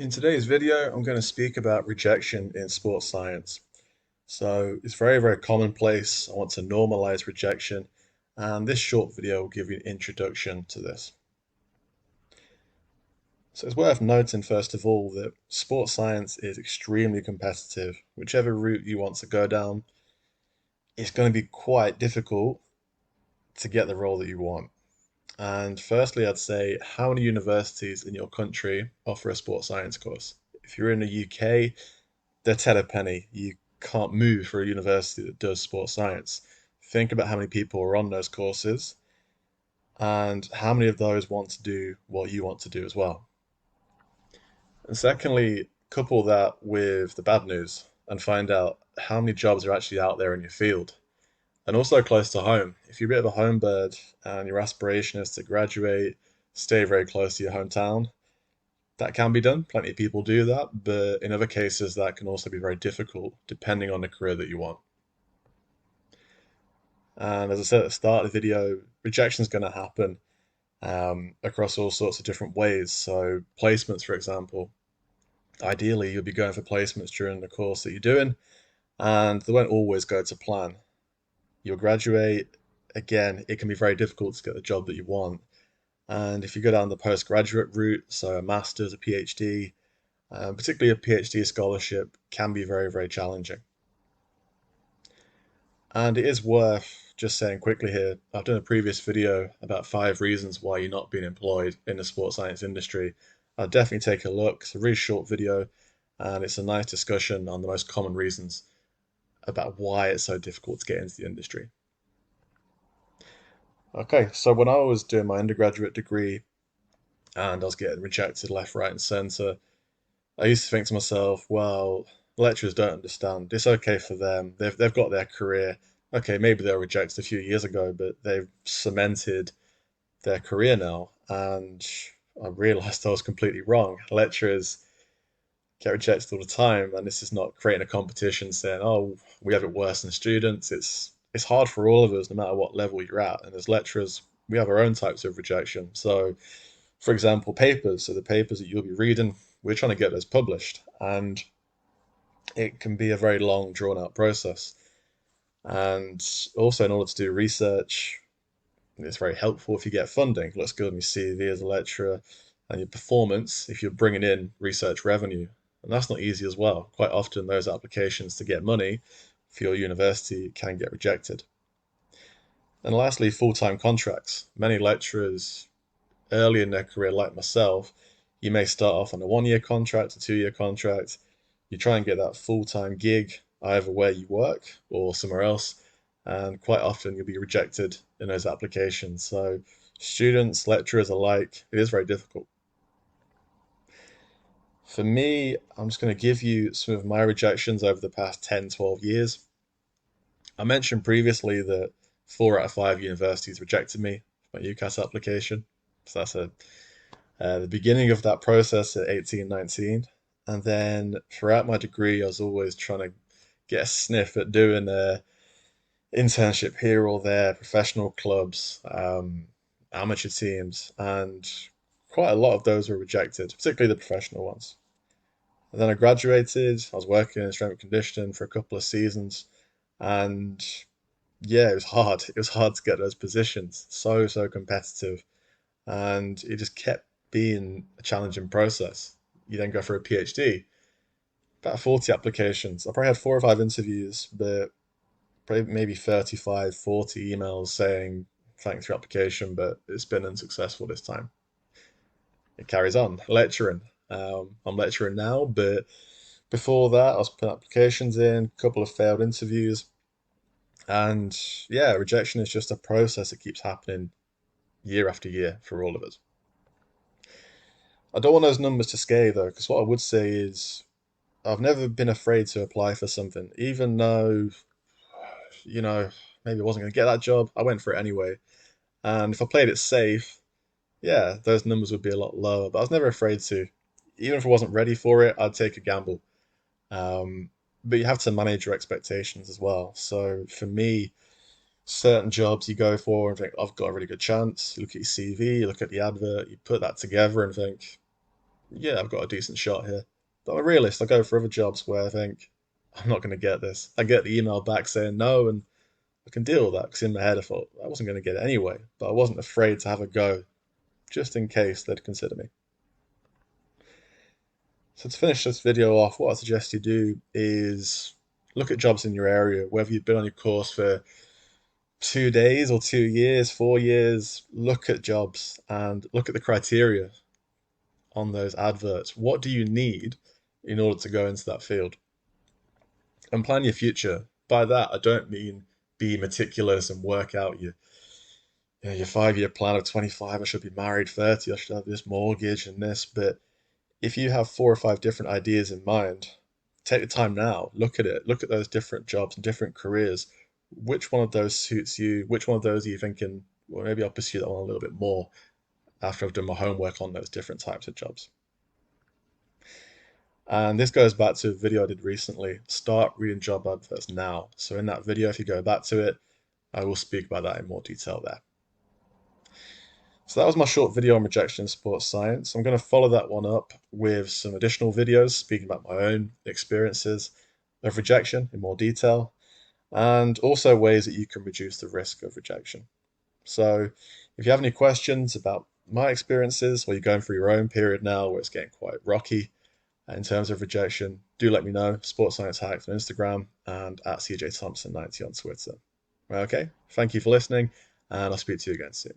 In today's video, I'm going to speak about rejection in sports science. So it's very, very commonplace. I want to normalize rejection, and this short video will give you an introduction to this. So it's worth noting, first of all, that sports science is extremely competitive. Whichever route you want to go down, it's going to be quite difficult to get the role that you want. And firstly, I'd say, how many universities in your country offer a sports science course? If you're in the UK, they're ten a penny. You can't move for a university that does sports science. Think about how many people are on those courses and how many of those want to do what you want to do as well. And secondly, couple that with the bad news and find out how many jobs are actually out there in your field. And also close to home. If you're a bit of a home bird and your aspiration is to graduate, stay very close to your hometown, that can be done. Plenty of people do that, but in other cases, that can also be very difficult depending on the career that you want. And as I said at the start of the video, rejection is going to happen across all sorts of different ways. So, placements, for example, ideally, you'll be going for placements during the course that you're doing, and they won't always go to plan. You'll graduate, again, it can be very difficult to get the job that you want. And if you go down the postgraduate route, so a master's, a PhD, particularly a PhD scholarship, can be very, very challenging. And it is worth just saying quickly here, I've done a previous video about 5 reasons why you're not being employed in the sports science industry. I'll definitely take a look. It's a really short video and it's a nice discussion on the most common reasons about why it's so difficult to get into the industry. Okay, so when I was doing my undergraduate degree and I was getting rejected left, right, and centre, I used to think to myself, well, lecturers don't understand. It's okay for them. They've got their career. Okay, maybe they were rejected a few years ago, but they've cemented their career now. And I realized I was completely wrong. Lecturers get rejected all the time, and this is not creating a competition saying, oh, we have it worse than students. It's hard for all of us, no matter what level you're at. And as lecturers, we have our own types of rejection. So, for example, papers. So the papers that you'll be reading, we're trying to get those published, and it can be a very long, drawn out process. And also, in order to do research, it's very helpful if you get funding. It looks good on your CV as a lecturer and your performance if you're bringing in research revenue. And that's not easy as well. Quite often, those applications to get money for your university can get rejected. And lastly, full time contracts. Many lecturers early in their career, like myself, you may start off on a 1 year contract, a 2 year contract. You try and get that full time gig either where you work or somewhere else, and quite often you'll be rejected in those applications. So, students, lecturers alike, it is very difficult. For me, I'm just going to give you some of my rejections over the past 10, 12 years. I mentioned previously that 4 out of 5 universities rejected me for my UCAS application. So that's the beginning of that process at 18, 19. And then throughout my degree, I was always trying to get a sniff at doing a internship here or there, professional clubs, amateur teams, and quite a lot of those were rejected, particularly the professional ones. And then I graduated, I was working in strength and conditioning for a couple of seasons, and yeah, it was hard. It was hard to get those positions. So, so competitive. And it just kept being a challenging process. You then go for a PhD, about 40 applications. I probably had 4 or 5 interviews, but probably maybe 35, 40 emails saying thanks for your application, but it's been unsuccessful this time. It carries on. Lecturing. I'm lecturing now, but before that, I was putting applications in, a couple of failed interviews, and yeah, rejection is just a process that keeps happening year after year for all of us. I don't want those numbers to scare you though, because what I would say is I've never been afraid to apply for something, even though, you know, maybe I wasn't going to get that job. I went for it anyway. And if I played it safe, yeah, those numbers would be a lot lower. But I was never afraid to. Even if I wasn't ready for it, I'd take a gamble. But you have to manage your expectations as well. So for me, certain jobs you go for and think, I've got a really good chance. You look at your CV, you look at the advert, you put that together and think, yeah, I've got a decent shot here. But I'm a realist. I go for other jobs where I think I'm not going to get this. I get the email back saying no, and I can deal with that because in my head I thought I wasn't going to get it anyway. But I wasn't afraid to have a go just in case they'd consider me. So to finish this video off, what I suggest you do is look at jobs in your area, whether you've been on your course for 2 days or 2 years, 4 years. Look at jobs and look at the criteria on those adverts. What do you need in order to go into that field? And plan your future. By that, I don't mean be meticulous and work out your 5 year plan of 25. I should be married, 30. I should have this mortgage and this. But if you have 4 or 5 different ideas in mind, take the time now. Look at it. Look at those different jobs and different careers. Which one of those suits you? Which one of those are you thinking, well, maybe I'll pursue that one a little bit more after I've done my homework on those different types of jobs? And this goes back to a video I did recently. Start reading job adverts now. So in that video, if you go back to it, I will speak about that in more detail there. So that was my short video on rejection in sports science. I'm going to follow that one up with some additional videos speaking about my own experiences of rejection in more detail, and also ways that you can reduce the risk of rejection. So if you have any questions about my experiences, or you're going through your own period now where it's getting quite rocky in terms of rejection, do let me know. Sports Science Hacks on Instagram and at CJ Thompson 90 on Twitter. Okay, thank you for listening, and I'll speak to you again soon.